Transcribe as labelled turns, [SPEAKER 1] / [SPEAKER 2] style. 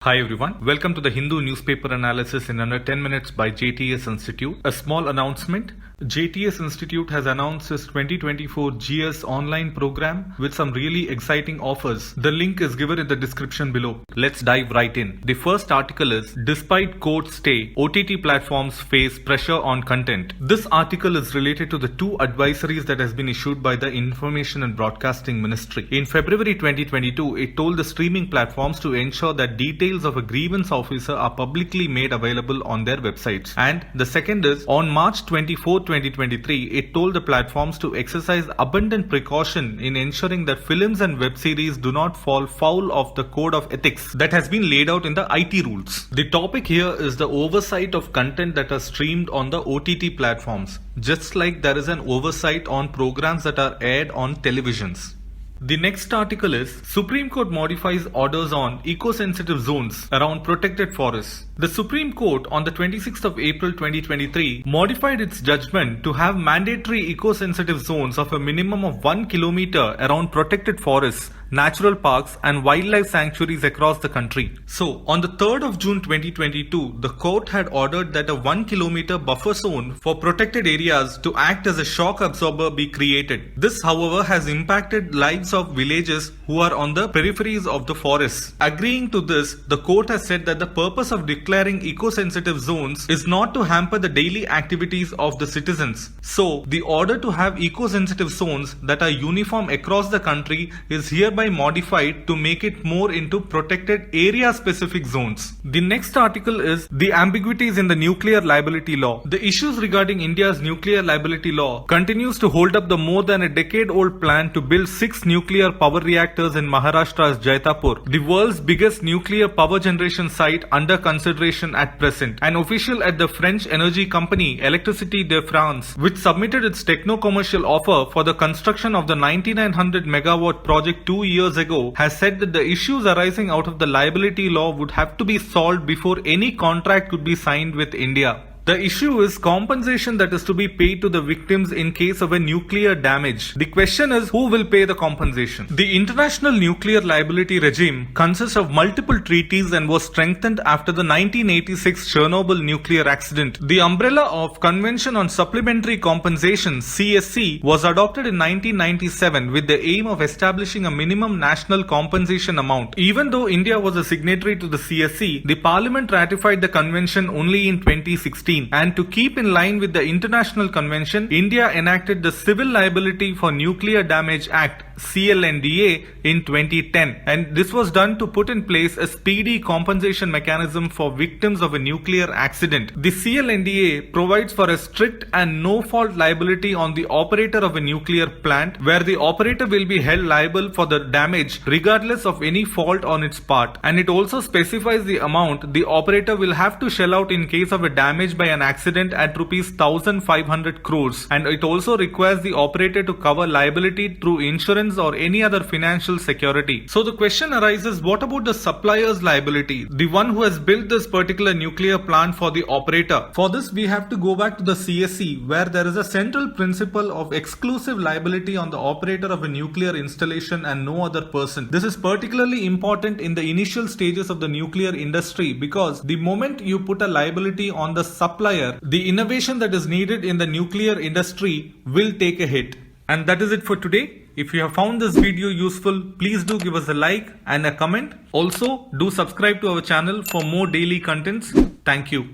[SPEAKER 1] Hi everyone, welcome to the Hindu newspaper analysis in under 10 minutes by JTS Institute. A small announcement. JTS Institute has announced its 2024 GS online program with some really exciting offers. The link is given in the description below. Let's dive right in. The first article is, despite court stay, OTT platforms face pressure on content. This article is related to the two advisories that has been issued by the Information and Broadcasting Ministry. In February 2022, it told the streaming platforms to ensure that details of a grievance officer are publicly made available on their websites. And the second is, on March 24, 2023, it told the platforms to exercise abundant precaution in ensuring that films and web series do not fall foul of the code of ethics that has been laid out in the IT rules. The topic here is the oversight of content that are streamed on the OTT platforms, just like there is an oversight on programs that are aired on televisions. The next article is, Supreme Court modifies orders on eco-sensitive zones around protected forests. The Supreme Court on the 26th of April 2023 modified its judgment to have mandatory eco-sensitive zones of a minimum of 1 kilometer around protected forests, natural parks and wildlife sanctuaries across the country. So, on the 3rd of June 2022, the court had ordered that a 1 kilometer buffer zone for protected areas to act as a shock absorber be created. This, however, has impacted lives of villagers who are on the peripheries of the forests. Agreeing to this, the court has said that the purpose of declaring eco-sensitive zones is not to hamper the daily activities of the citizens. So, the order to have eco-sensitive zones that are uniform across the country is hereby modified to make it more into protected area-specific zones. The next article is, the ambiguities in the nuclear liability law. The issues regarding India's nuclear liability law continues to hold up the more than a decade-old plan to build 6 nuclear power reactors in Maharashtra's Jaitapur, the world's biggest nuclear power generation site under consideration at present. An official at the French energy company Électricité de France, which submitted its techno-commercial offer for the construction of the 9900 megawatt project 2 years ago, has said that the issues arising out of the liability law would have to be solved before any contract could be signed with India. The issue is compensation that is to be paid to the victims in case of a nuclear damage. The question is, who will pay the compensation? The international nuclear liability regime consists of multiple treaties and was strengthened after the 1986 Chernobyl nuclear accident. The umbrella of Convention on Supplementary Compensation (CSC) was adopted in 1997 with the aim of establishing a minimum national compensation amount. Even though India was a signatory to the CSC, the Parliament ratified the convention only in 2016. And to keep in line with the international convention, India enacted the Civil Liability for Nuclear Damage Act (CLNDA) in 2010, and this was done to put in place a speedy compensation mechanism for victims of a nuclear accident. The CLNDA provides for a strict and no-fault liability on the operator of a nuclear plant, where the operator will be held liable for the damage regardless of any fault on its part, and it also specifies the amount the operator will have to shell out in case of a damage by an accident at rupees 1,500 crores, and it also requires the operator to cover liability through insurance or any other financial security. So the question arises, what about the supplier's liability, the one who has built this particular nuclear plant for the operator? For this, we have to go back to the CSC, where there is a central principle of exclusive liability on the operator of a nuclear installation and no other person. This is particularly important in the initial stages of the nuclear industry, because the moment you put a liability on the supplier, the innovation that is needed in the nuclear industry will take a hit. And that is it for today. If you have found this video useful, please do give us a like and a comment. Also, do subscribe to our channel for more daily contents. Thank you.